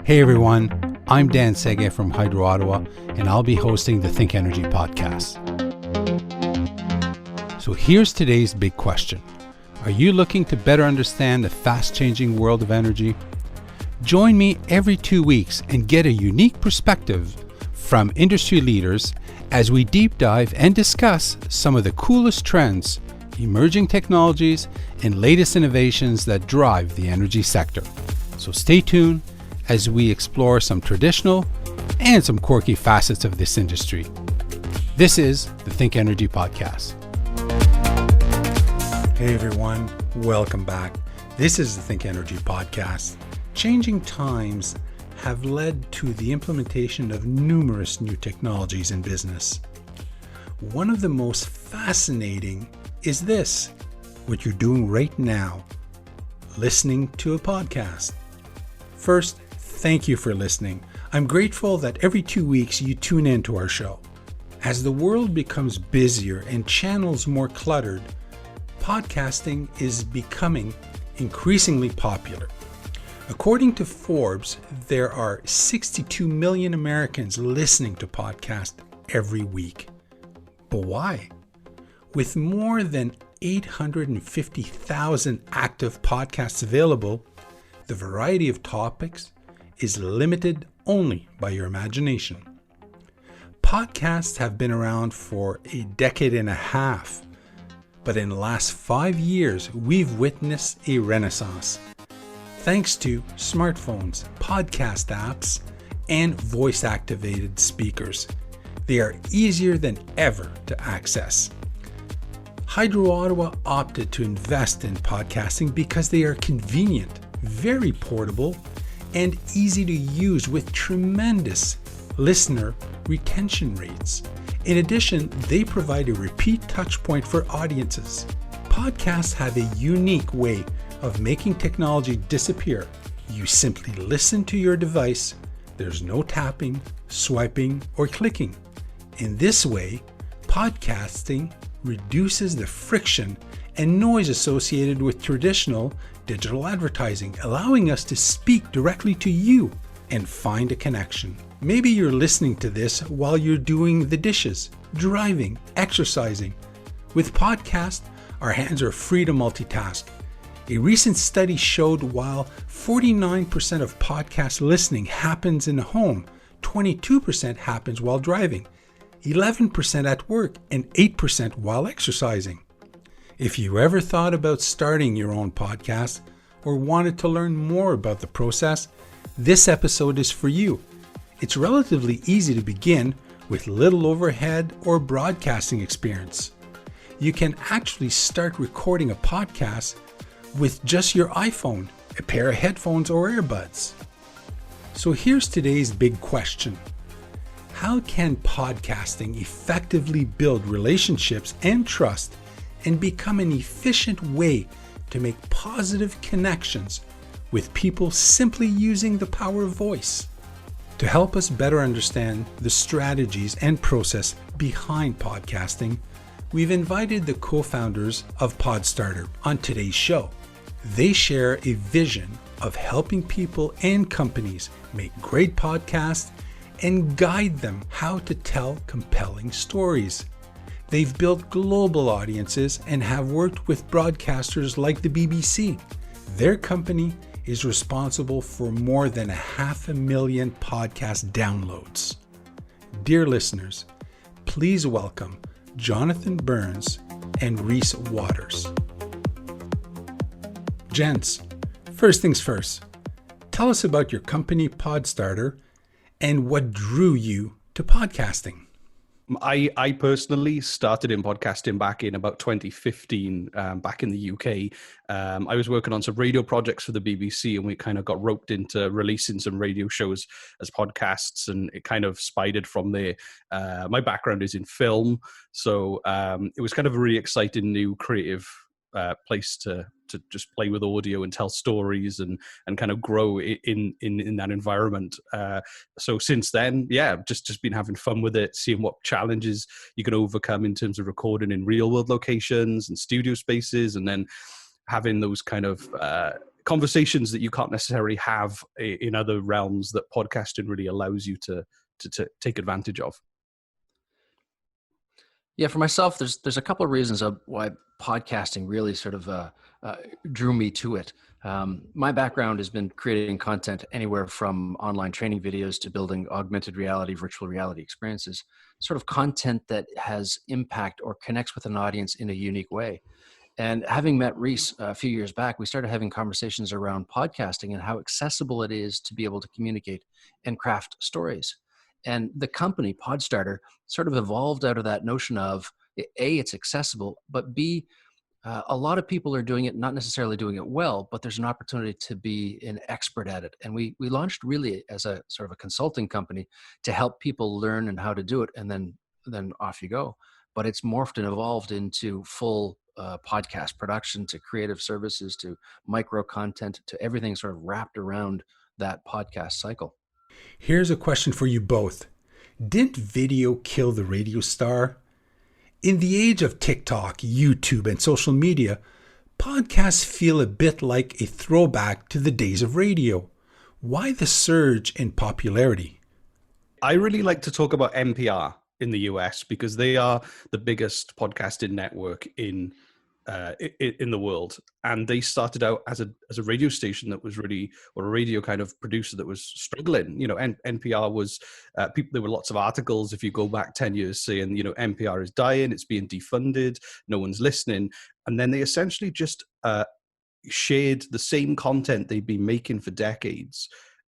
Hey everyone, I'm Dan Sege from Hydro Ottawa, and I'll be hosting the ThinkEnergy podcast. So here's today's big question. Are you looking to better understand the fast-changing world of energy? Join me every 2 weeks and get a unique perspective from industry leaders as we deep dive and discuss some of the coolest trends, emerging technologies, and latest innovations that drive the energy sector. So stay tuned as we explore some traditional and some quirky facets of this industry. This is the ThinkEnergy podcast. Hey everyone, welcome back. This is the ThinkEnergy podcast. Changing times have led to the implementation of numerous new technologies in business. One of the most fascinating is this, what you're doing right now, listening to a podcast. First, thank you for listening. I'm grateful that every 2 weeks you tune in to our show. As the world becomes busier and channels more cluttered, podcasting is becoming increasingly popular. According to Forbes, there are 62 million Americans listening to podcasts every week. But why? With more than 850,000 active podcasts available, the variety of topics is limited only by your imagination. Podcasts have been around for a decade and a half, but in the last 5 years, we've witnessed a renaissance. Thanks to smartphones, podcast apps, and voice-activated speakers, they are easier than ever to access. Hydro Ottawa opted to invest in podcasting because they are convenient, very portable, and easy to use with tremendous listener retention rates. In addition, they provide a repeat touch point for audiences. Podcasts have a unique way of making technology disappear. You simply listen to your device. There's no tapping, swiping, or clicking. In this way, podcasting reduces the friction and noise associated with traditional digital advertising, allowing us to speak directly to you and find a connection. Maybe you're listening to this while you're doing the dishes, driving, exercising. With podcasts, our hands are free to multitask. A recent study showed while 49% of podcast listening happens in the home, 22% happens while driving, 11% at work, and 8% while exercising. If you ever thought about starting your own podcast or wanted to learn more about the process, this episode is for you. It's relatively easy to begin with little overhead or broadcasting experience. You can actually start recording a podcast with just your iPhone, a pair of headphones or earbuds. So here's today's big question. How can podcasting effectively build relationships and trust and become an efficient way to make positive connections with people simply using the power of voice? To help us better understand the strategies and process behind podcasting, we've invited the co-founders of Podstarter on today's show. They share a vision of helping people and companies make great podcasts and guide them how to tell compelling stories. They've built global audiences and have worked with broadcasters like the BBC. Their company is responsible for more than 500,000 podcast downloads. Dear listeners, please welcome Jonathan Burns and Rhys Waters. Gents, first things first, tell us about your company Podstarter and what drew you to podcasting. I personally started in podcasting back in about 2015, back in the UK. I was working on some radio projects for the BBC, and we kind of got roped into releasing some radio shows as podcasts, and it kind of spidered from there. My background is in film, so it was kind of a really exciting new creative place to just play with audio and tell stories and kind of grow in that environment. So since then, yeah, just been having fun with it, seeing what challenges you can overcome in terms of recording in real world locations and studio spaces, and then having those kind of conversations that you can't necessarily have in other realms that podcasting really allows you to take advantage of. Yeah, for myself, there's a couple of reasons of why podcasting really sort of drew me to it. My background has been creating content anywhere from online training videos to building augmented reality, virtual reality experiences, sort of content that has impact or connects with an audience in a unique way. And having met Rhys a few years back, we started having conversations around podcasting and how accessible it is to be able to communicate and craft stories. And the company, Podstarter, sort of evolved out of that notion of A, it's accessible, but B, a lot of people are doing it, not necessarily doing it well, but there's an opportunity to be an expert at it. And we launched really as a sort of a consulting company to help people learn and how to do it, and then off you go. But it's morphed and evolved into full podcast production, to creative services, to micro content, to everything sort of wrapped around that podcast cycle. Here's a question for you both. Didn't video kill the radio star? In the age of TikTok, YouTube, and social media, podcasts feel a bit like a throwback to the days of radio. Why the surge in popularity? I really like to talk about NPR in the US because they are the biggest podcasting network in the world, and they started out as a radio station that was really, or a radio kind of producer that was struggling. NPR was people. There were lots of articles if you go back 10 years saying NPR is dying, it's being defunded, no one's listening, and then they essentially just shared the same content they'd been making for decades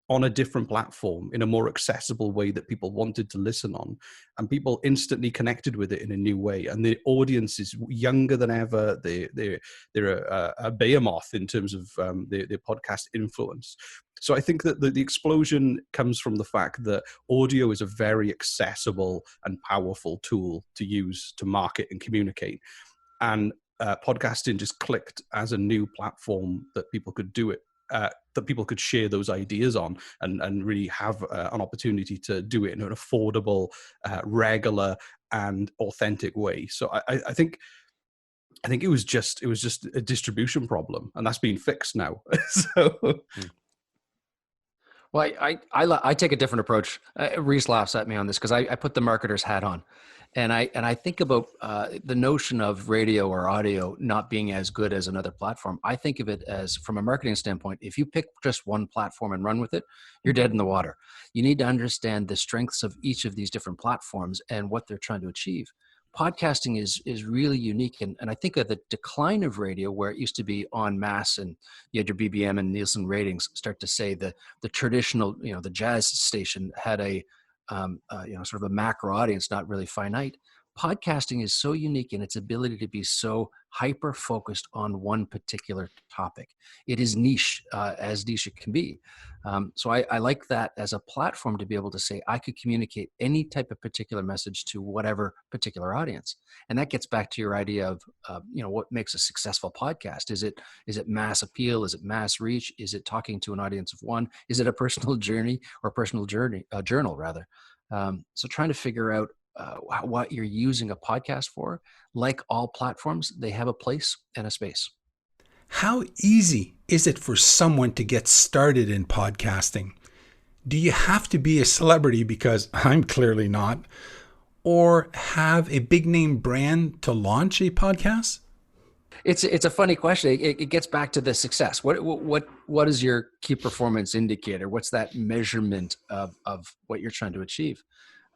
on a different platform in a more accessible way that people wanted to listen on, and people instantly connected with it in a new way. And the audience is younger than ever. They're a behemoth in terms of their podcast influence. So I think that the explosion comes from the fact that audio is a very accessible and powerful tool to use to market and communicate. And podcasting just clicked as a new platform that people could do it, that people could share those ideas on, and really have an opportunity to do it in an affordable, regular, and authentic way. So I think it was just a distribution problem, and that's been fixed now. So. Well, I take a different approach. Rhys laughs at me on this because I put the marketer's hat on, and I think about the notion of radio or audio not being as good as another platform. I think of it as, from a marketing standpoint, if you pick just one platform and run with it, you're dead in the water. You need to understand the strengths of each of these different platforms and what they're trying to achieve. Podcasting is really unique, and I think of the decline of radio, where it used to be en masse, and you had your BBM and Nielsen ratings start to say the traditional, the jazz station had a sort of a macro audience, not really finite. Podcasting is so unique in its ability to be so hyper focused on one particular topic. It is niche, as niche it can be. So I like that as a platform to be able to say, I could communicate any type of particular message to whatever particular audience. And that gets back to your idea of, what makes a successful podcast. Is it mass appeal? Is it mass reach? Is it talking to an audience of one? Is it a personal journey or personal journal rather? So trying to figure out what you're using a podcast for. Like all platforms, they have a place and a space. How easy is it for someone to get started in podcasting? Do you have to be a celebrity, because I'm clearly not, or have a big name brand to launch a podcast? It's a funny question. It gets back to the success. What is your key performance indicator? What's that measurement of what you're trying to achieve?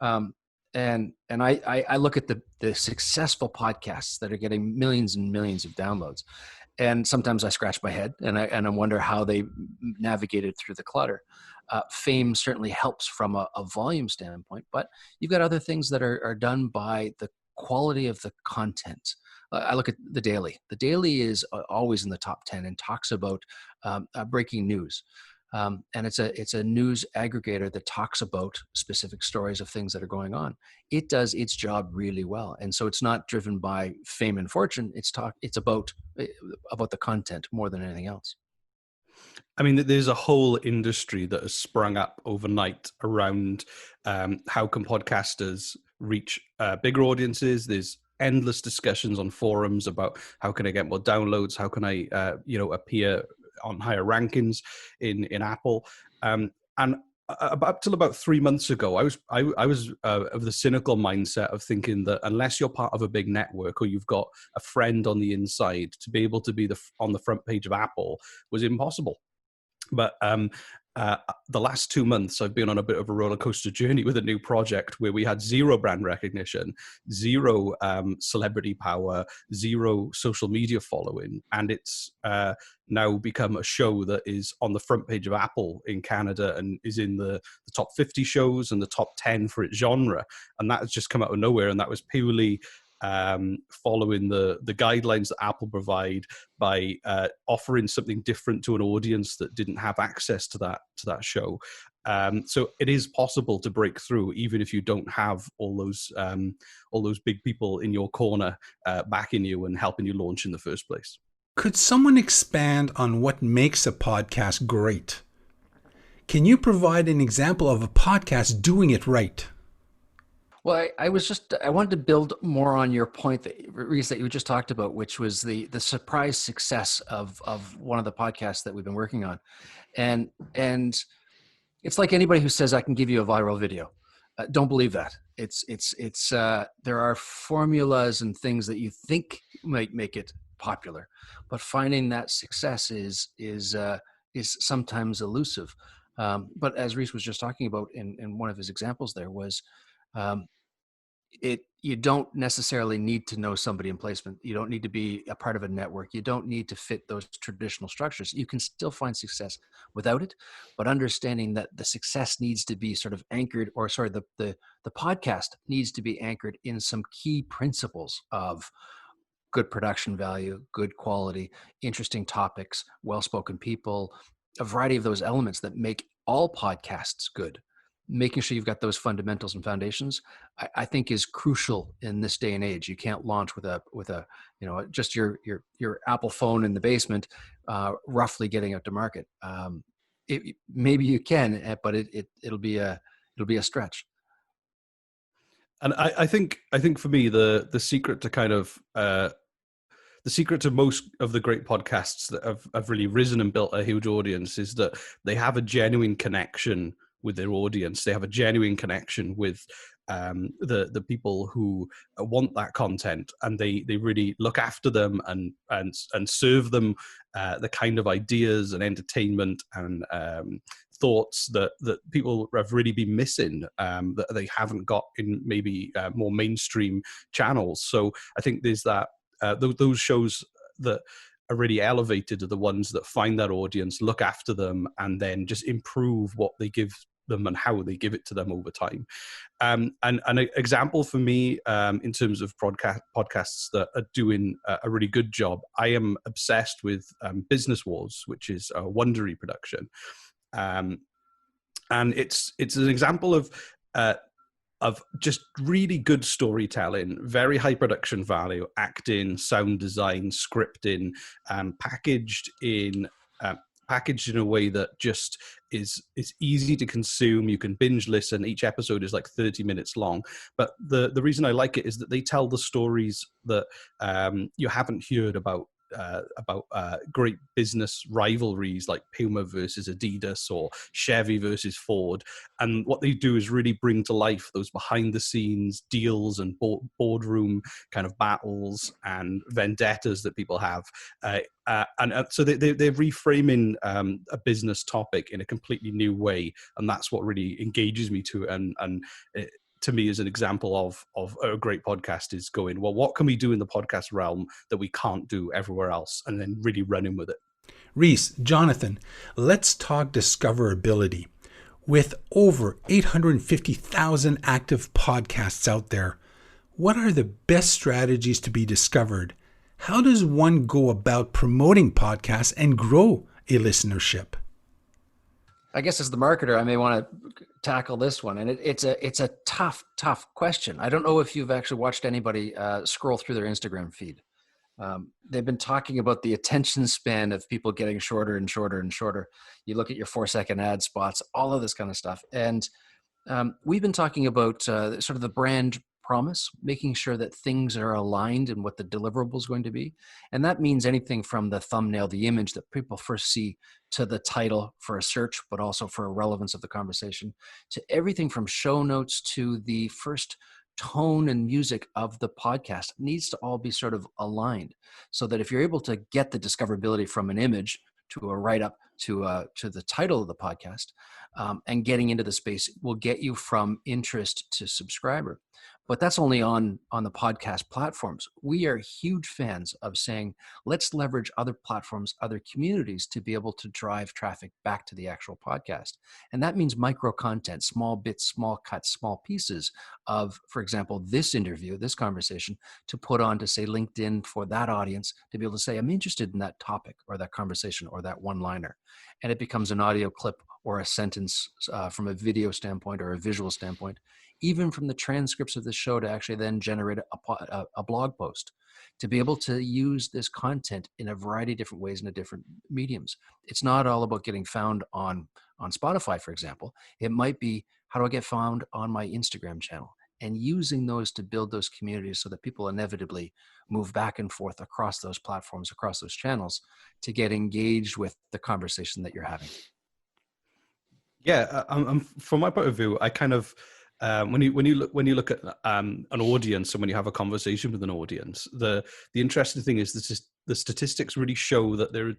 And I look at the successful podcasts that are getting millions and millions of downloads, and sometimes I scratch my head and I wonder how they navigated through the clutter. Fame certainly helps from a volume standpoint, but you've got other things that are done by the quality of the content. I look at The Daily. The Daily is always in the top 10 and talks about breaking news. And it's a news aggregator that talks about specific stories of things that are going on. It does its job really well, and so it's not driven by fame and fortune. It's about the content more than anything else. I mean, there's a whole industry that has sprung up overnight around how can podcasters reach bigger audiences. There's endless discussions on forums about how can I get more downloads, how can I appear on higher rankings in Apple. And up till about 3 months ago, I was of the cynical mindset of thinking that unless you're part of a big network or you've got a friend on the inside, to be able to be on the front page of Apple was impossible. But the last 2 months, I've been on a bit of a roller coaster journey with a new project where we had zero brand recognition, zero celebrity power, zero social media following. And it's now become a show that is on the front page of Apple in Canada and is in the top 50 shows and the top 10 for its genre. And that has just come out of nowhere. And that was purely following the guidelines that Apple provide by offering something different to an audience that didn't have access to that show. So it is possible to break through, even if you don't have all those big people in your corner backing you and helping you launch in the first place. Could someone expand on what makes a podcast great? Can you provide an example of a podcast doing it right? Well, I wanted to build more on your point that, Rhys, that you just talked about, which was the surprise success of one of the podcasts that we've been working on. And it's like anybody who says, I can give you a viral video. Don't believe that. There are formulas and things that you think might make it popular, but finding that success is sometimes elusive. But as Rhys was just talking about in one of his examples there was, you don't necessarily need to know somebody in placement. You don't need to be a part of a network. You don't need to fit those traditional structures. You can still find success without it, but understanding that the success needs to be sort of anchored, or sorry, the podcast needs to be anchored in some key principles of good production value, good quality, interesting topics, well-spoken people, a variety of those elements that make all podcasts good. Making sure you've got those fundamentals and foundations, I think, is crucial in this day and age. You can't launch with a just your Apple phone in the basement, roughly getting out to market. Maybe you can, but it'll be a stretch. And I think for me the secret to kind of the secret to most of the great podcasts that have really risen and built a huge audience is that they have a genuine connection with their audience. They have a genuine connection with the people who want that content, and they really look after them and serve them the kind of ideas and entertainment and thoughts that people have really been missing, that they haven't got in maybe more mainstream channels. So I think there's that those shows that are really elevated are the ones that find that audience, look after them, and then just improve what they give them and how they give it to them over time. And an example for me in terms of podcasts that are doing a really good job, I am obsessed with Business Wars, which is a Wondery production. And it's an example of just really good storytelling, very high production value, acting, sound design, scripting, packaged in a way that just is easy to consume. You can binge listen. Each episode is like 30 minutes long. But the reason I like it is that they tell the stories that you haven't heard about great business rivalries like Puma versus Adidas or Chevy versus Ford. And what they do is really bring to life those behind the scenes deals and boardroom kind of battles and vendettas that people have. So they're reframing a business topic in a completely new way. And that's what really engages me to it. And to me, is an example of a great podcast is going, well, what can we do in the podcast realm that we can't do everywhere else? And then really running with it. Rhys, Jonathan, let's talk discoverability. With over 850,000 active podcasts out there, what are the best strategies to be discovered? How does one go about promoting podcasts and grow a listenership? I guess as the marketer, I may want to tackle this one, and it's a tough question. I don't know if you've actually watched anybody scroll through their Instagram feed. They've been talking about the attention span of people getting shorter and shorter and shorter. You look at your 4-second ad spots, all of this kind of stuff, and we've been talking about sort of the brand promise, making sure that things are aligned in what the deliverable is going to be. And that means anything from the thumbnail, the image that people first see, to the title for a search, but also for a relevance of the conversation, to everything from show notes to the first tone and music of the podcast needs to all be sort of aligned, so that if you're able to get the discoverability from an image to a write-up to the title of the podcast, and getting into the space will get you from interest to subscriber. But that's only on the podcast platforms. We are huge fans of saying, let's leverage other platforms, other communities to be able to drive traffic back to the actual podcast. And that means micro content, small bits, small cuts, small pieces of, for example, this interview, this conversation, to put on to say LinkedIn for that audience to be able to say, I'm interested in that topic or that conversation or that one-liner. And it becomes an audio clip or a sentence from a video standpoint or a visual standpoint, even from the transcripts of the show, to actually then generate a blog post, to be able to use this content in a variety of different ways in the different mediums. It's not all about getting found on Spotify, for example. It might be, how do I get found on my Instagram channel? And using those to build those communities so that people inevitably move back and forth across those platforms, across those channels, to get engaged with the conversation that you're having. Yeah, from my point of view, I kind of when you look at an audience, and when you have a conversation with an audience, the interesting thing is the statistics really show that there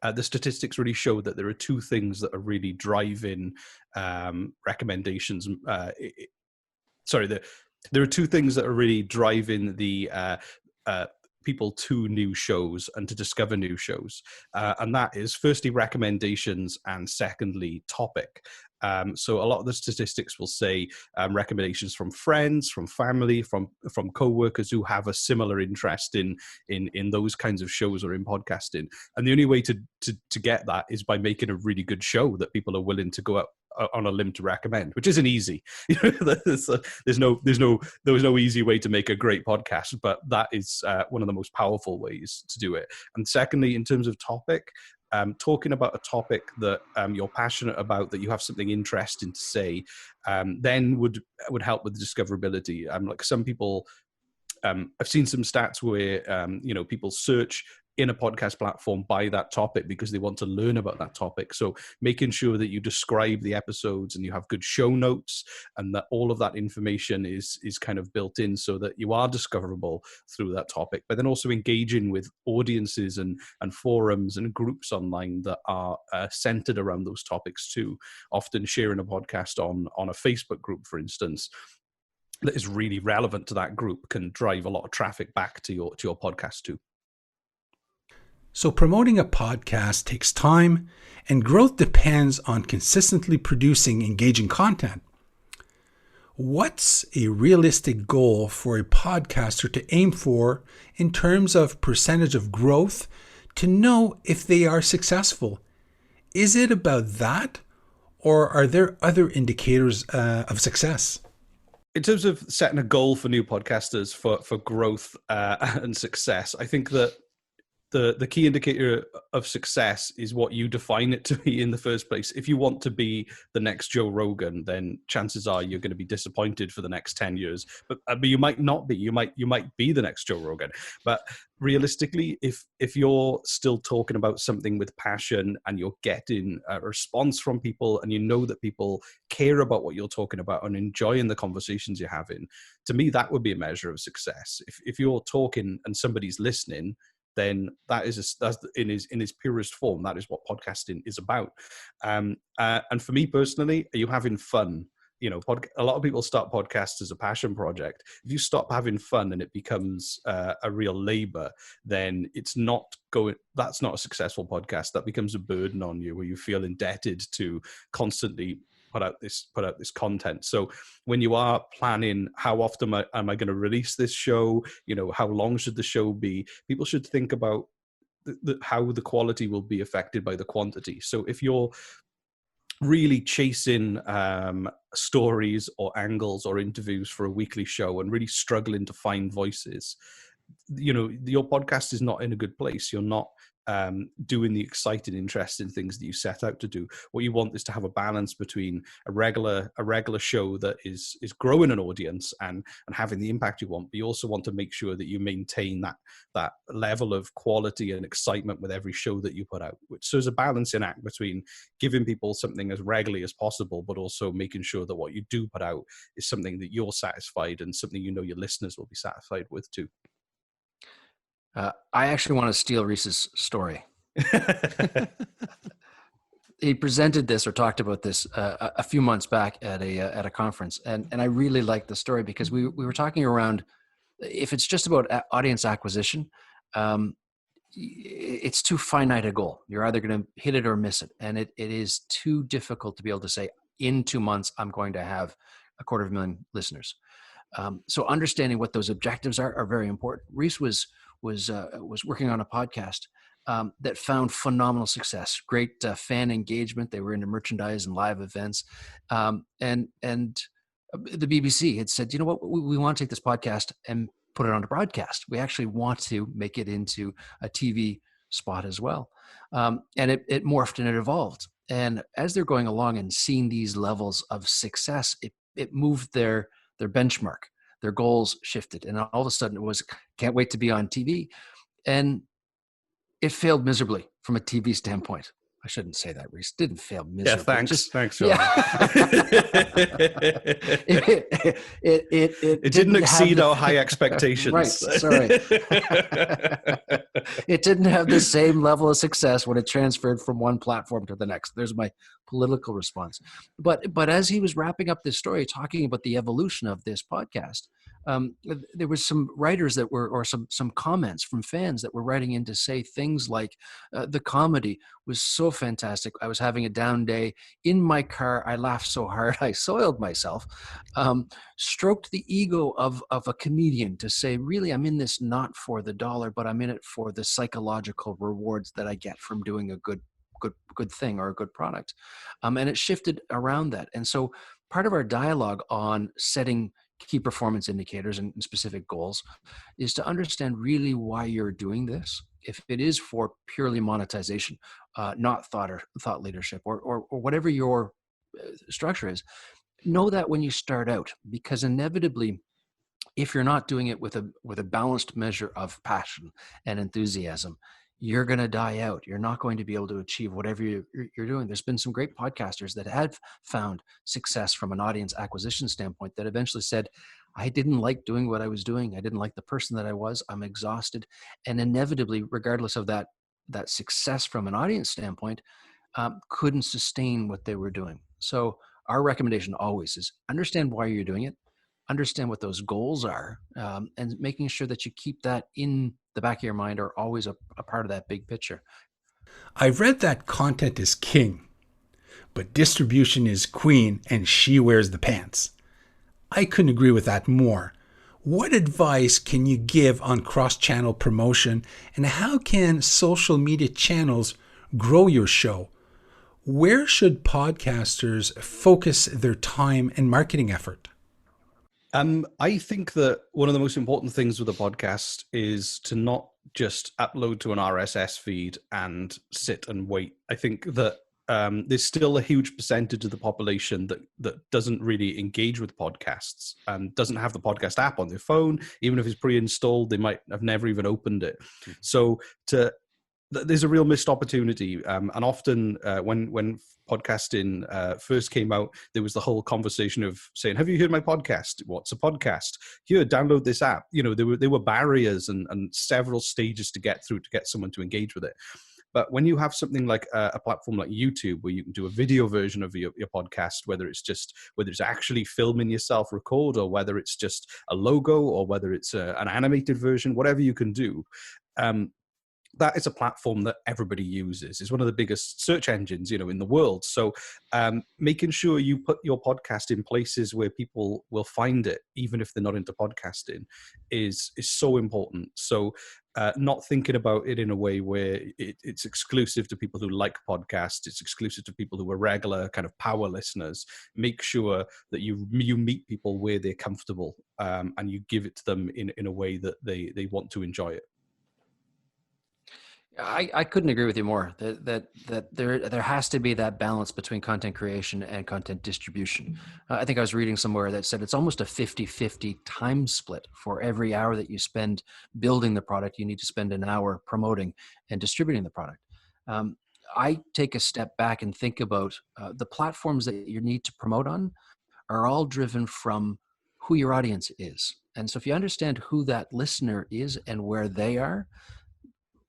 are two things that are really driving recommendations. There are two things that are really driving the people to new shows and to discover new shows. And that is firstly recommendations, and secondly topic. So a lot of the statistics will say recommendations from friends, from family, from co-workers who have a similar interest in those kinds of shows or in podcasting. And the only way to get that is by making a really good show that people are willing to go out on a limb to recommend, which isn't easy. There's no easy way to make a great podcast, but that is one of the most powerful ways to do it. And secondly, in terms of topic, talking about a topic that you're passionate about, that you have something interesting to say, then would help with the discoverability. Like some people, I've seen some stats where people search in a podcast platform by that topic because they want to learn about that topic. So making sure that you describe the episodes and you have good show notes, and that all of that information is kind of built in so that you are discoverable through that topic, but then also engaging with audiences and forums and groups online that are centered around those topics too. Often sharing a podcast on a Facebook group, for instance, that is really relevant to that group can drive a lot of traffic back to your podcast too. So promoting a podcast takes time, and growth depends on consistently producing engaging content. What's a realistic goal for a podcaster to aim for in terms of percentage of growth to know if they are successful? Is it about that, or are there other indicators of success? In terms of setting a goal for new podcasters for growth and success, I think that the key indicator of success is what you define it to be in the first place. If you want to be the next Joe Rogan, then chances are you're going to be disappointed for the next 10 years. But you might not be. You might be the next Joe Rogan. But realistically, if you're still talking about something with passion and you're getting a response from people, and you know that people care about what you're talking about and enjoying the conversations you're having, to me, that would be a measure of success. If you're talking and somebody's listening, then that's in his purest form. That is what podcasting is about. And for me personally, are you having fun? A lot of people start podcasts as a passion project. If you stop having fun and it becomes a real labor, then that's not a successful podcast. That becomes a burden on you, where you feel indebted to constantly put out this content. So when you are planning, how often am I going to release this show? How long should the show be? People should think about how the quality will be affected by the quantity. So if you're really chasing stories or angles or interviews for a weekly show and really struggling to find voices, your podcast is not in a good place. You're not doing the exciting, interesting things that you set out to do. What you want is to have a balance between a regular show that is growing an audience and having the impact you want, but you also want to make sure that you maintain that level of quality and excitement with every show that you put out. So there's a balancing act between giving people something as regularly as possible, but also making sure that what you do put out is something that you're satisfied and something you know your listeners will be satisfied with too. I actually want to steal Rhys's story. He presented this or talked about this a few months back at a conference, and I really liked the story because we were talking around, if it's just about audience acquisition, it's too finite a goal. You're either going to hit it or miss it, and it is too difficult to be able to say in 2 months I'm going to have 250,000 listeners. So understanding what those objectives are very important. Rhys was working on a podcast that found phenomenal success, great fan engagement. They were into merchandise and live events, and the BBC had said, you know what, we want to take this podcast and put it on a broadcast. We actually want to make it into a TV spot as well, and it morphed and it evolved. And as they're going along and seeing these levels of success, it moved their benchmark. Their goals shifted, and all of a sudden it was, can't wait to be on TV. And it failed miserably from a TV standpoint. I shouldn't say that, Rhys. Didn't fail miserably. Yeah, thanks, John. Yeah. it didn't exceed our high expectations. Right, sorry. It didn't have the same level of success when it transferred from one platform to the next. There's my political response. But as he was wrapping up this story, talking about the evolution of this podcast, there was some writers that were, or some comments from fans that were writing in to say things like, the comedy was so fantastic. I was having a down day in my car. I laughed so hard I soiled myself. Stroked the ego of a comedian to say, really, I'm in this not for the dollar, but I'm in it for the psychological rewards that I get from doing a good thing or a good product. And it shifted around that. And so part of our dialogue on setting key performance indicators and specific goals is to understand really why you're doing this. If it is for purely monetization, not thought leadership, or whatever your structure is, know that when you start out, because inevitably, if you're not doing it with a balanced measure of passion and enthusiasm, you're going to die out. You're not going to be able to achieve whatever you're doing. There's been some great podcasters that have found success from an audience acquisition standpoint that eventually said, I didn't like doing what I was doing. I didn't like the person that I was. I'm exhausted. And inevitably, regardless of that success from an audience standpoint, couldn't sustain what they were doing. So our recommendation always is understand why you're doing it, understand what those goals are, and making sure that you keep that in the back of your mind or always a part of that big picture. I've read that content is king, but distribution is queen and she wears the pants. I couldn't agree with that more. What advice can you give on cross-channel promotion, and how can social media channels grow your show? Where should podcasters focus their time and marketing effort? I think that one of the most important things with a podcast is to not just upload to an RSS feed and sit and wait. I think that there's still a huge percentage of the population that doesn't really engage with podcasts and doesn't have the podcast app on their phone. Even if it's pre-installed, they might have never even opened it. So there's a real missed opportunity. And often when podcasting first came out, there was the whole conversation of saying, have you heard my podcast? What's a podcast? Here, download this app. You know, there were barriers and several stages to get through to get someone to engage with it. But when you have something like a platform like YouTube, where you can do a video version of your podcast, whether it's actually filming yourself record, or whether it's just a logo, or whether it's an animated version, whatever you can do, that is a platform that everybody uses. It's one of the biggest search engines, in the world. So making sure you put your podcast in places where people will find it, even if they're not into podcasting, is so important. So not thinking about it in a way where it's exclusive to people who like podcasts, it's exclusive to people who are regular kind of power listeners. Make sure that you meet people where they're comfortable, and you give it to them in a way that they want to enjoy it. I couldn't agree with you more. That there has to be that balance between content creation and content distribution. I think I was reading somewhere that said it's almost a 50-50 time split. For every hour that you spend building the product, you need to spend an hour promoting and distributing the product. Um, I take a step back and think about the platforms that you need to promote on are all driven from who your audience is. And so if you understand who that listener is and where they are,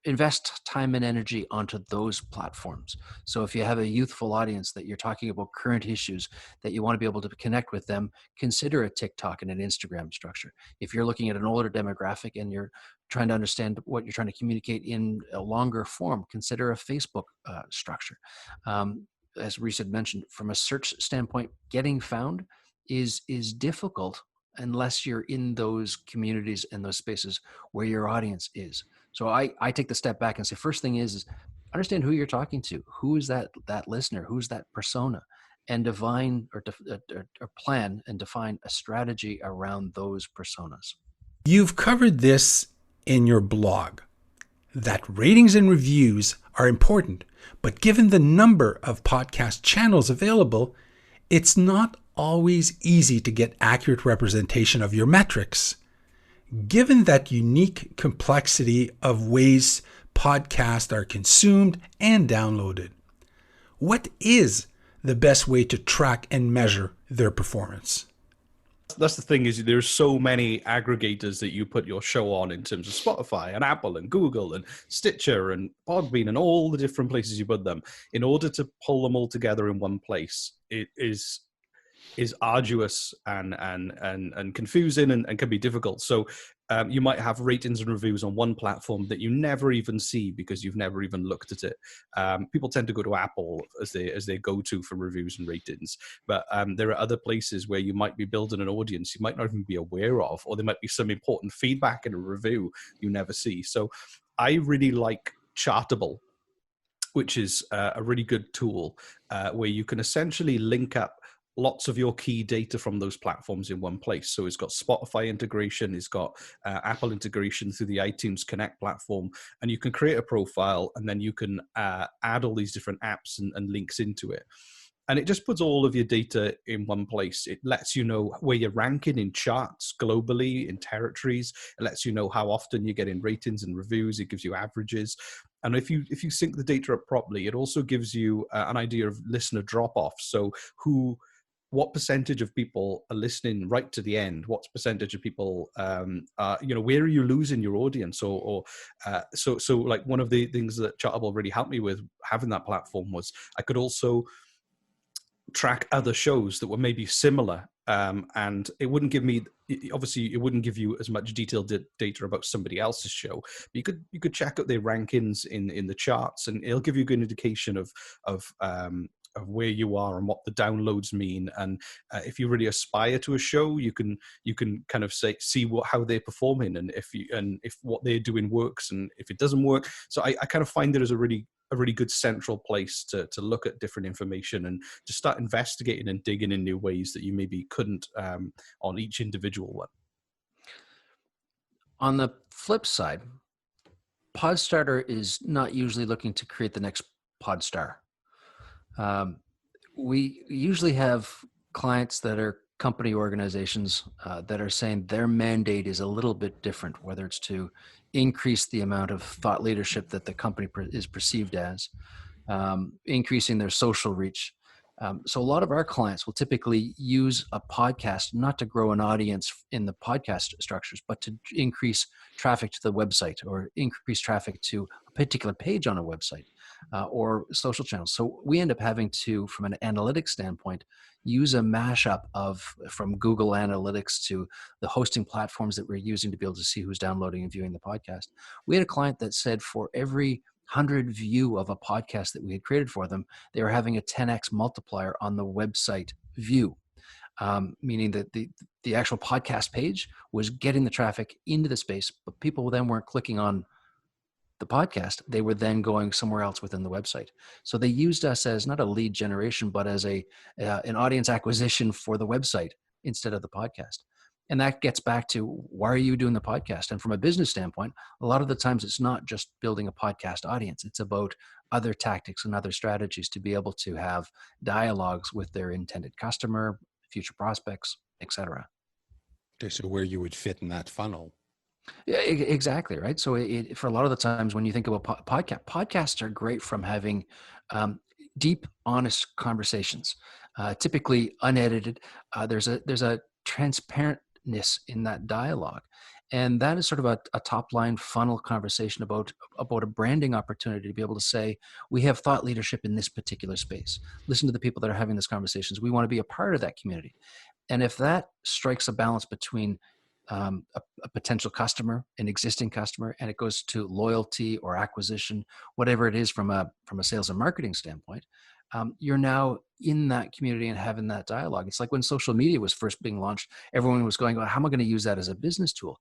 invest time and energy onto those platforms. So if you have a youthful audience that you're talking about current issues that you want to be able to connect with them, consider a TikTok and an Instagram structure. If you're looking at an older demographic and you're trying to understand what you're trying to communicate in a longer form, consider a Facebook structure. As Rhys had mentioned, from a search standpoint, getting found is difficult unless you're in those communities and those spaces where your audience is. So I take the step back and say, first thing is understand who you're talking to. Who is that listener? Who's that persona? And define or plan and define a strategy around those personas. You've covered this in your blog, that ratings and reviews are important, but given the number of podcast channels available, it's not always easy to get accurate representation of your metrics. Given that unique complexity of ways podcasts are consumed and downloaded, what is the best way to track and measure their performance? That's the thing, is there's so many aggregators that you put your show on in terms of Spotify and Apple and Google and Stitcher and Podbean and all the different places you put them. In order to pull them all together in one place, it is arduous and confusing and can be difficult. So you might have ratings and reviews on one platform that you never even see because you've never even looked at it. People tend to go to Apple as they go to for reviews and ratings, but there are other places where you might be building an audience you might not even be aware of, or there might be some important feedback in a review you never see. So I really like Chartable, which is a really good tool where you can essentially link up lots of your key data from those platforms in one place. So it's got Spotify integration, it's got Apple integration through the iTunes Connect platform, and you can create a profile and then you can add all these different apps and links into it. And it just puts all of your data in one place. It lets you know where you're ranking in charts globally, in territories. It lets you know how often you're getting ratings and reviews. It gives you averages. And if you sync the data up properly, it also gives you an idea of listener drop-off. So what percentage of people are listening right to the end? What percentage of people, where are you losing your audience? So like one of the things that Chartable really helped me with having that platform was I could also track other shows that were maybe similar, and it wouldn't give me, obviously it wouldn't give you as much detailed data about somebody else's show, but you could check out their rankings in the charts, and it'll give you a good indication of where you are and what the downloads mean. And if you really aspire to a show, you can kind of see how they're performing, and if what they're doing works, and if it doesn't work. So I kind of find it as a really good central place to look at different information and to start investigating and digging in new ways that you maybe couldn't on each individual one. On the flip side, Podstarter is not usually looking to create the next Podstar. We usually have clients that are company organizations that are saying their mandate is a little bit different, whether it's to increase the amount of thought leadership that the company is perceived as, increasing their social reach. So a lot of our clients will typically use a podcast not to grow an audience in the podcast structures, but to increase traffic to the website or increase traffic to a particular page on a website or social channels. So we end up having to, from an analytics standpoint, use a mashup from Google Analytics to the hosting platforms that we're using to be able to see who's downloading and viewing the podcast. We had a client that said for every 100 view of a podcast that we had created for them, they were having a 10x multiplier on the website view, meaning that the actual podcast page was getting the traffic into the space, but people then weren't clicking on the podcast. They were then going somewhere else within the website. So they used us as not a lead generation, but as an audience acquisition for the website instead of the podcast. And that gets back to, why are you doing the podcast? And from a business standpoint, a lot of the times it's not just building a podcast audience. It's about other tactics and other strategies to be able to have dialogues with their intended customer, future prospects, etc. Okay, so where you would fit in that funnel. Yeah, exactly. Right. So for a lot of the times when you think about podcasts are great from having deep, honest conversations, typically unedited. There's a transparentness in that dialogue. And that is sort of a top line funnel conversation about a branding opportunity to be able to say, we have thought leadership in this particular space. Listen to the people that are having these conversations. We want to be a part of that community. And if that strikes a balance between a potential customer, an existing customer, and it goes to loyalty or acquisition, whatever it is from a sales and marketing standpoint, you're now in that community and having that dialogue. It's like when social media was first being launched, everyone was going, how am I going to use that as a business tool?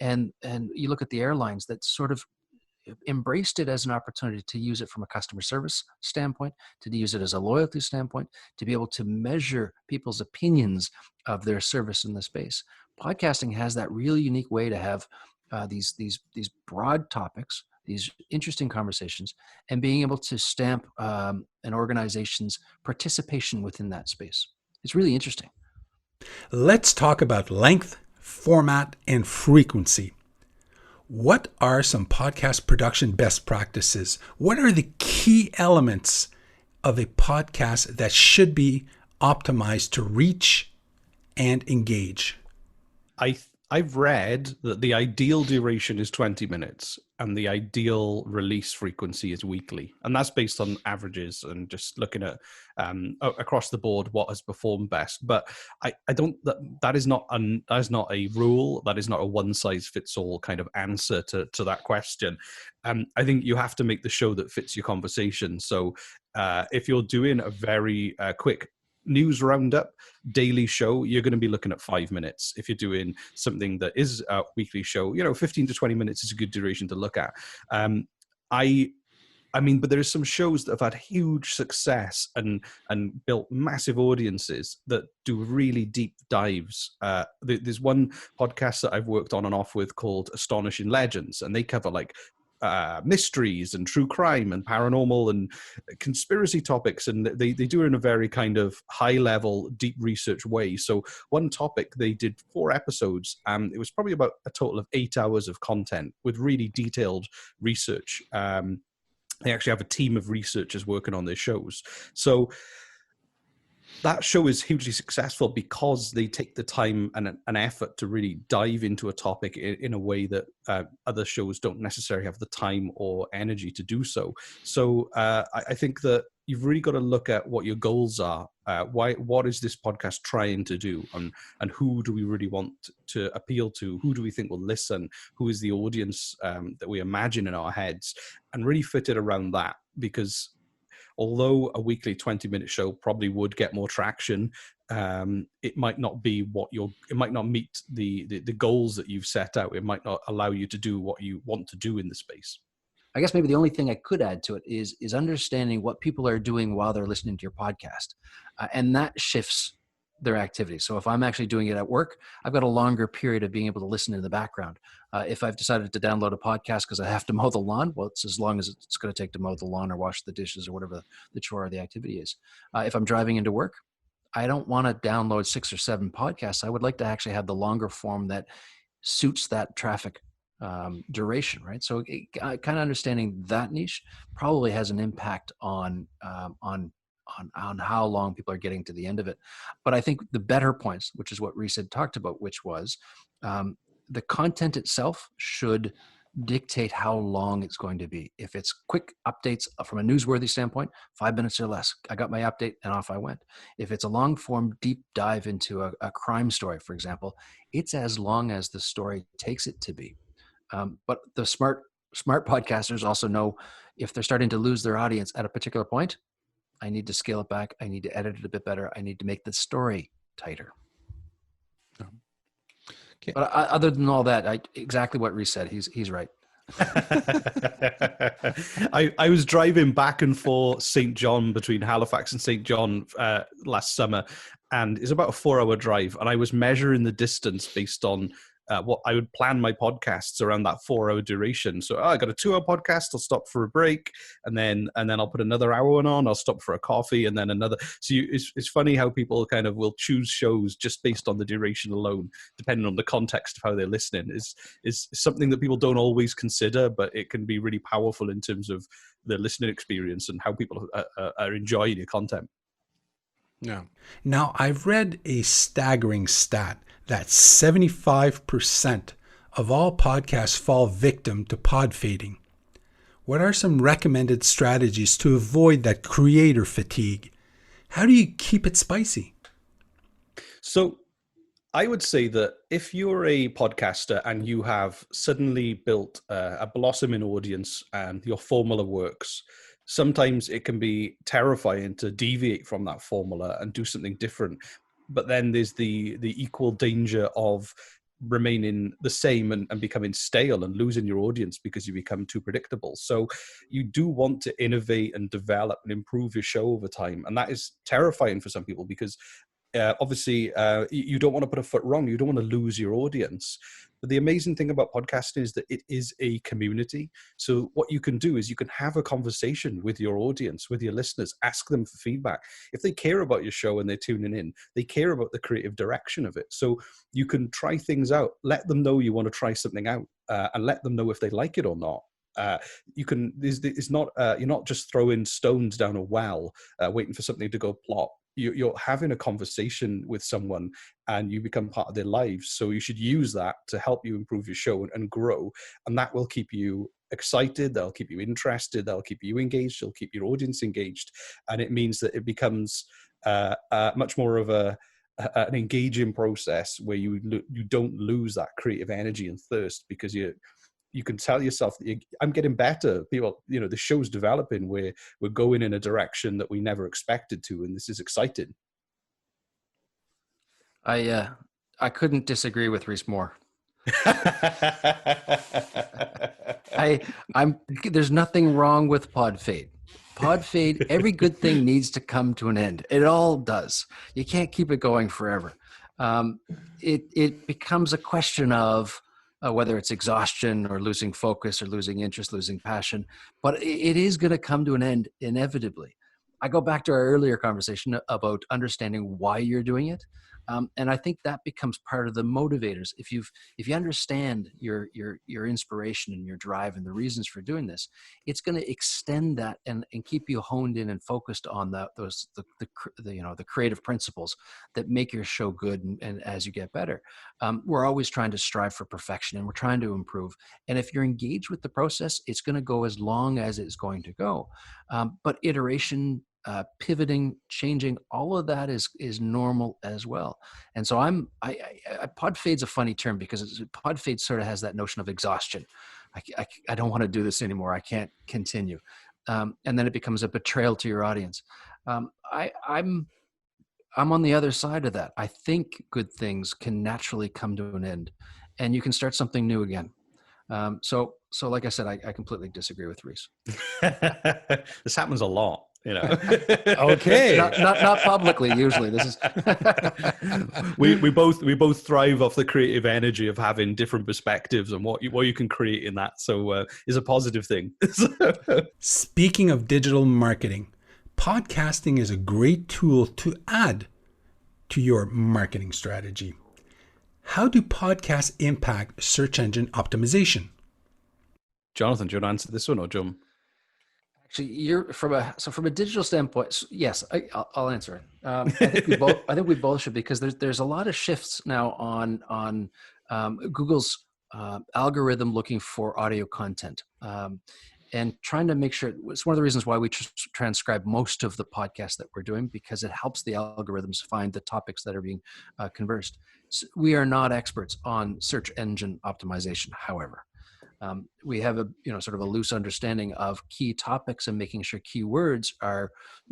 And you look at the airlines that sort of embraced it as an opportunity to use it from a customer service standpoint, to use it as a loyalty standpoint, to be able to measure people's opinions of their service in the space. Podcasting has that really unique way to have these broad topics, these interesting conversations, and being able to stamp an organization's participation within that space. It's really interesting. Let's talk about length, format, and frequency. What are some podcast production best practices? What are the key elements of a podcast that should be optimized to reach and engage? I've read that the ideal duration is 20 minutes and the ideal release frequency is weekly. And that's based on averages and just looking at across the board what has performed best. But I don't, that is not a rule. That is not a one size fits all kind of answer to that question. I think you have to make the show that fits your conversation. So if you're doing a very quick news roundup daily show, you're going to be looking at 5 minutes. If you're doing something that is a weekly show, 15 to 20 minutes is a good duration to look at. But there are some shows that have had huge success and built massive audiences that do really deep dives. There's one podcast that I've worked on and off with called Astonishing Legends, and they cover like mysteries and true crime and paranormal and conspiracy topics, and they do it in a very kind of high level deep research way. So one topic, they did 4 episodes, and it was probably about a total of 8 hours of content with really detailed research. They actually have a team of researchers working on their shows. So that show is hugely successful because they take the time and an effort to really dive into a topic in a way that other shows don't necessarily have the time or energy to do so. So I think that you've really got to look at what your goals are. What is this podcast trying to do? And who do we really want to appeal to? Who do we think will listen? Who is the audience that we imagine in our heads? And really fit it around that, because although a weekly 20-minute show probably would get more traction, it might not be it might not meet the goals that you've set out. It might not allow you to do what you want to do in the space. I guess maybe the only thing I could add to it is understanding what people are doing while they're listening to your podcast. And that shifts their activity. So if I'm actually doing it at work, I've got a longer period of being able to listen in the background. If I've decided to download a podcast because I have to mow the lawn, well, it's as long as it's going to take to mow the lawn or wash the dishes or whatever the chore or the activity is. If I'm driving into work, I don't want to download 6 or 7 podcasts. I would like to actually have the longer form that suits that traffic duration, right? So kind of understanding that niche probably has an impact on how long people are getting to the end of it. But I think the better points, which is what Rhys had talked about, which was the content itself should dictate how long it's going to be. If it's quick updates from a newsworthy standpoint, 5 minutes or less, I got my update and off I went. If it's a long form deep dive into a crime story, for example, it's as long as the story takes it to be. But the smart podcasters also know if they're starting to lose their audience at a particular point, I need to scale it back. I need to edit it a bit better. I need to make the story tighter. Okay. But other than all that, exactly what Rhys said. He's right. I was driving back and forth St. John between Halifax and St. John last summer, and it's about a 4-hour drive. And I was measuring the distance based on what I would plan my podcasts around that 4-hour duration. So I got a 2-hour podcast, I'll stop for a break, and then I'll put another hour one on. I'll stop for a coffee, and then another. So it's funny how people kind of will choose shows just based on the duration alone, depending on the context of how they're listening. Is something that people don't always consider, but it can be really powerful in terms of the listening experience and how people are enjoying your content. Yeah. Now, I've read a staggering stat that 75% of all podcasts fall victim to pod fading. What are some recommended strategies to avoid that creator fatigue? How do you keep it spicy? So I would say that if you're a podcaster and you have suddenly built a blossoming audience and your formula works, sometimes it can be terrifying to deviate from that formula and do something different. But then there's the equal danger of remaining the same and becoming stale and losing your audience because you become too predictable. So you do want to innovate and develop and improve your show over time. And that is terrifying for some people because obviously you don't want to put a foot wrong. You don't want to lose your audience. But the amazing thing about podcasting is that it is a community. So what you can do is you can have a conversation with your audience, with your listeners, ask them for feedback. If they care about your show and they're tuning in, they care about the creative direction of it. So you can try things out, let them know you want to try something out, and let them know if they like it or not. You can. It's not. You're not just throwing stones down a well, waiting for something to go plop. You're having a conversation with someone, and you become part of their lives. So you should use that to help you improve your show and grow, and that will keep you excited. That'll keep you interested. That'll keep you engaged. It'll keep your audience engaged, and it means that it becomes much more of an engaging process where you don't lose that creative energy and thirst because you can tell yourself that I'm getting better. People, the show's developing. We're going in a direction that we never expected to, and this is exciting. I couldn't disagree with Rhys more. There's nothing wrong with pod fade. Pod fade, every good thing needs to come to an end. It all does. You can't keep it going forever. It becomes a question of whether it's exhaustion or losing focus or losing interest, losing passion, but it is going to come to an end inevitably. I go back to our earlier conversation about understanding why you're doing it. And I think that becomes part of the motivators. If you understand your inspiration and your drive and the reasons for doing this, it's going to extend that and keep you honed in and focused on the creative principles that make your show good. And as you get better, we're always trying to strive for perfection and we're trying to improve. And if you're engaged with the process, it's going to go as long as it's going to go. But iteration, pivoting, changing, all of that is normal as well. And so pod fade's a funny term because pod fade sort of has that notion of exhaustion. I don't want to do this anymore. I can't continue. And then it becomes a betrayal to your audience. I'm on the other side of that. I think good things can naturally come to an end and you can start something new again. So like I said, I completely disagree with Rhys. This happens a lot. Okay. Not publicly. Usually, this is. we both thrive off the creative energy of having different perspectives and what you can create in that. So is a positive thing. Speaking of digital marketing, podcasting is a great tool to add to your marketing strategy. How do podcasts impact search engine optimization? Jonathan, do you want to answer this one or Jim? Actually, you're from a digital standpoint. Yes, I'll answer it. I think we both should because there's a lot of shifts now on Google's algorithm looking for audio content and trying to make sure. It's one of the reasons why we transcribe most of the podcasts that we're doing because it helps the algorithms find the topics that are being conversed. So we are not experts on search engine optimization, however. We have a sort of a loose understanding of key topics and making sure keywords are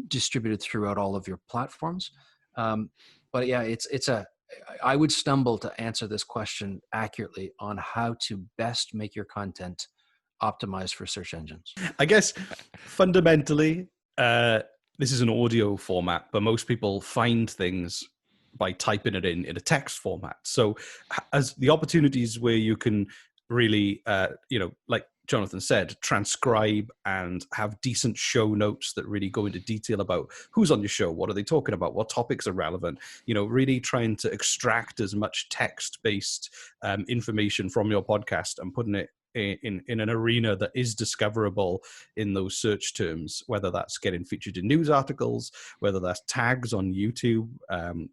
distributed throughout all of your platforms. But yeah, I would stumble to answer this question accurately on how to best make your content optimized for search engines. I guess fundamentally, this is an audio format, but most people find things by typing it in a text format. So as the opportunities where you can really, like Jonathan said, transcribe and have decent show notes that really go into detail about who's on your show, what are they talking about, what topics are relevant, really trying to extract as much text-based information from your podcast and putting it in an arena that is discoverable in those search terms, whether that's getting featured in news articles, whether that's tags on YouTube,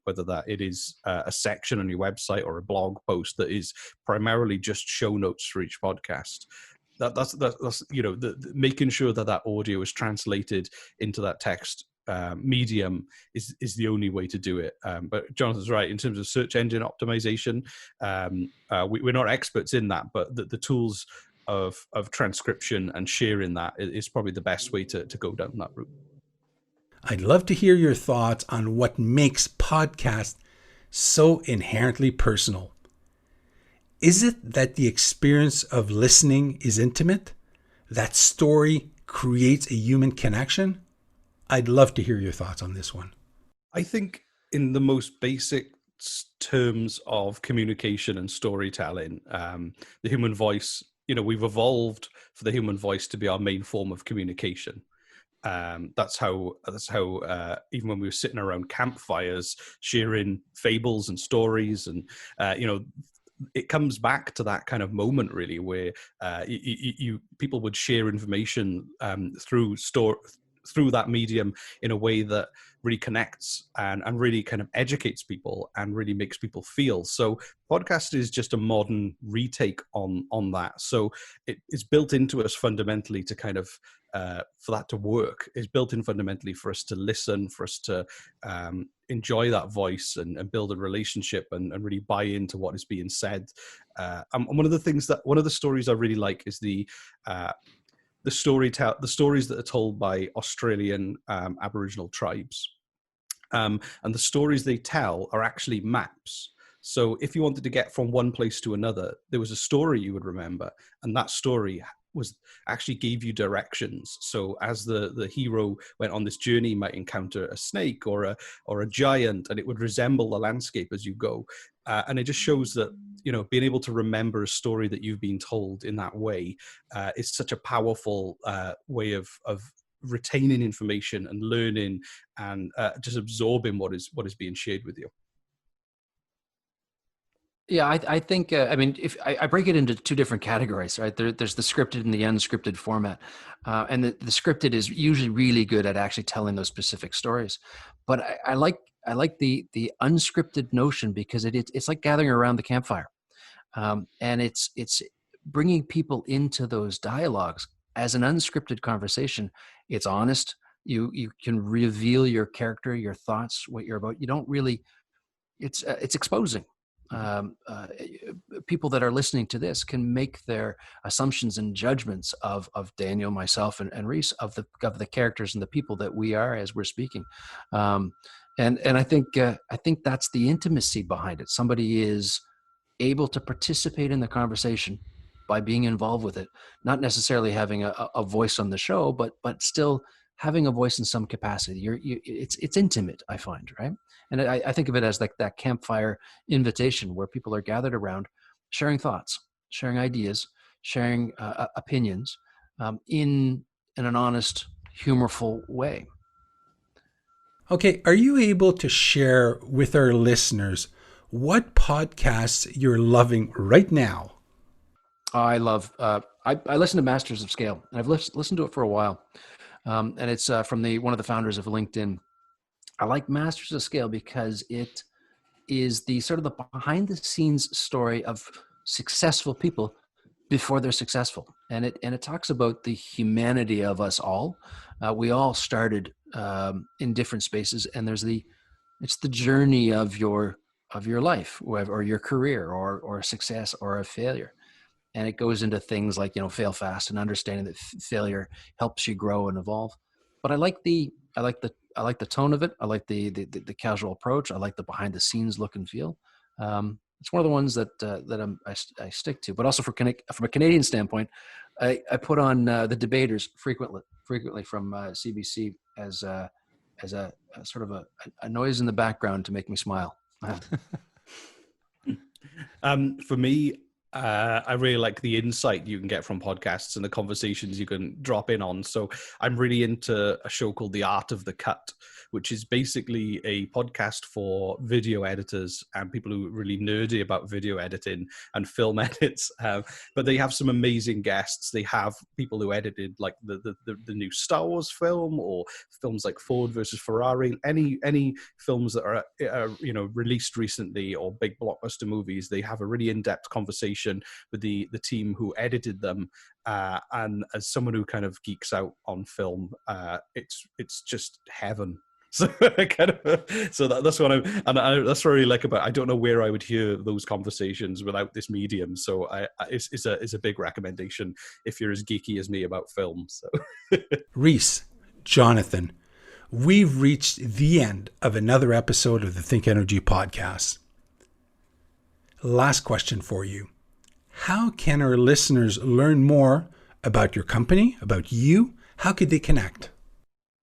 whether that it is a section on your website or a blog post that is primarily just show notes for each podcast. That's the making sure that audio is translated into that text medium is the only way to do it. But Jonathan's right in terms of search engine optimization. We're not experts in that, but the tools of transcription and sharing that is probably the best way to go down that route. I'd love to hear your thoughts on what makes podcasts so inherently personal. Is it that the experience of listening is intimate? That story creates a human connection? I'd love to hear your thoughts on this one. I think in the most basic terms of communication and storytelling, the human voice, we've evolved for the human voice to be our main form of communication. That's how even when we were sitting around campfires sharing fables and stories and it comes back to that kind of moment really where people would share information through that medium in a way that really connects and really kind of educates people and really makes people feel. So podcast is just a modern retake on that. So it's built into us fundamentally to kind of for that to work. It's built in fundamentally for us to listen, for us to enjoy that voice and build a relationship and really buy into what is being said. And one of the stories I really like is the stories that are told by Australian Aboriginal tribes. And the stories they tell are actually maps. So if you wanted to get from one place to another, there was a story you would remember, and that story actually gave you directions. So as the hero went on this journey, he might encounter a snake or a giant, and it would resemble the landscape as you go. And it just shows that being able to remember a story that you've been told in that way is such a powerful way of retaining information and learning and just absorbing what is being shared with you. Yeah, I think, if I break it into two different categories, right? There's the scripted and the unscripted format. And the scripted is usually really good at actually telling those specific stories. But I like the unscripted notion because it's like gathering around the campfire. And it's bringing people into those dialogues as an unscripted conversation. It's honest. You can reveal your character, your thoughts, what you're about. You don't really, it's exposing. People that are listening to this can make their assumptions and judgments of Daniel, myself, and Rhys, of the characters and the people that we are as we're speaking. And I think that's the intimacy behind it. Somebody is able to participate in the conversation by being involved with it, not necessarily having a voice on the show, but still having a voice in some capacity. It's intimate, I find, right? And I think of it as like that campfire invitation where people are gathered around, sharing thoughts, sharing ideas, sharing opinions in an honest, humorful way. Okay, are you able to share with our listeners what podcasts you're loving right now? I love, I listen to Masters of Scale, and I've listened to it for a while. And it's from one of the founders of LinkedIn. I like Masters of Scale because it is the sort of the behind the scenes story of successful people before they're successful. And it talks about the humanity of us all. We all started in different spaces, and it's the journey of your life or your career or a success or a failure. And it goes into things like, fail fast and understanding that failure helps you grow and evolve. But I like the tone of it. I like the casual approach. I like the behind the scenes look and feel. It's one of the ones that I stick to. But also from a Canadian standpoint, I put on the Debaters frequently from CBC as a sort of a noise in the background to make me smile. For me, I really like the insight you can get from podcasts and the conversations you can drop in on. So I'm really into a show called The Art of the Cut, which is basically a podcast for video editors and people who are really nerdy about video editing and film edits. But they have some amazing guests. They have people who edited like the new Star Wars film, or films like Ford versus Ferrari, any films that are released recently, or big blockbuster movies. They have a really in-depth conversation with the team who edited them, and as someone who kind of geeks out on film, it's just heaven. So that's what that's what I really like about it. I don't know where I would hear those conversations without this medium. So it's a big recommendation if you're as geeky as me about film. So Rhys, Jonathan, we've reached the end of another episode of the ThinkEnergy podcast. Last question for you. How can our listeners learn more about your company, about you? How could they connect?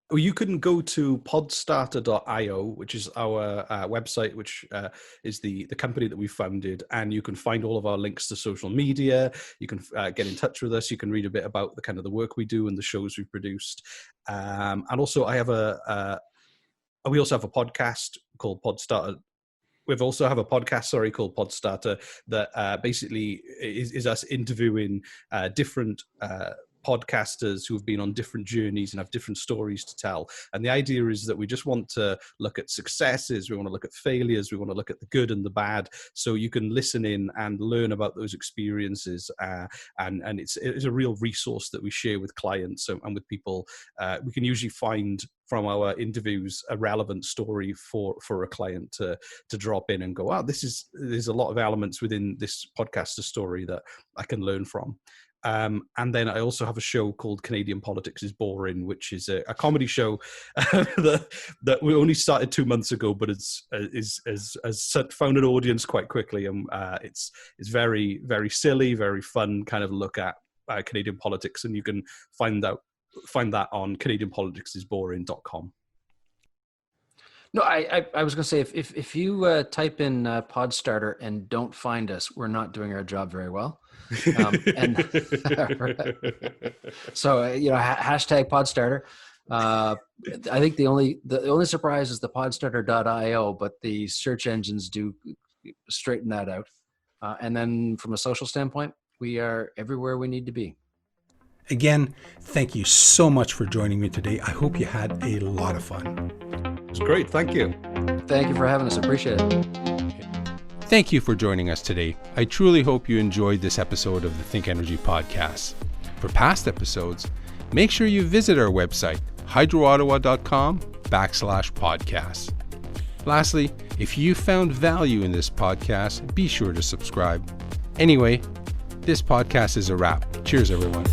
Well, you can go to podstarter.io, which is our website, which is the company that we founded, and you can find all of our links to social media. You can get in touch with us. You can read a bit about the kind of the work we do and the shows we've produced. And also, we also have a podcast called Podstarter. We also have a podcast, called Podstarter, that basically is us interviewing different podcasters who have been on different journeys and have different stories to tell. And the idea is that we just want to look at successes, we want to look at failures, we want to look at the good and the bad, so you can listen in and learn about those experiences. And it's a real resource that we share with clients and with people. We can usually find from our interviews a relevant story for a client to drop in and go, wow, there's a lot of elements within this podcaster story that I can learn from. And then I also have a show called Canadian Politics is Boring, which is a comedy show that we only started 2 months ago, but has found an audience quite quickly. And it's very, very silly, very fun kind of look at Canadian politics. And you can find that on CanadianPoliticsIsBoring.com. No, I was going to say, if you type in Podstarter and don't find us, we're not doing our job very well. And so hashtag Podstarter. I think the only surprise is the Podstarter.io, but the search engines do straighten that out. And then from a social standpoint, we are everywhere we need to be. Again, thank you so much for joining me today. I hope you had a lot of fun. It's great. Thank you. Thank you for having us. I appreciate it. Thank you for joining us today. I truly hope you enjoyed this episode of the ThinkEnergy podcast. For past episodes, make sure you visit our website, hydroottawa.com/podcast. Lastly, if you found value in this podcast, be sure to subscribe. Anyway, this podcast is a wrap. Cheers, everyone.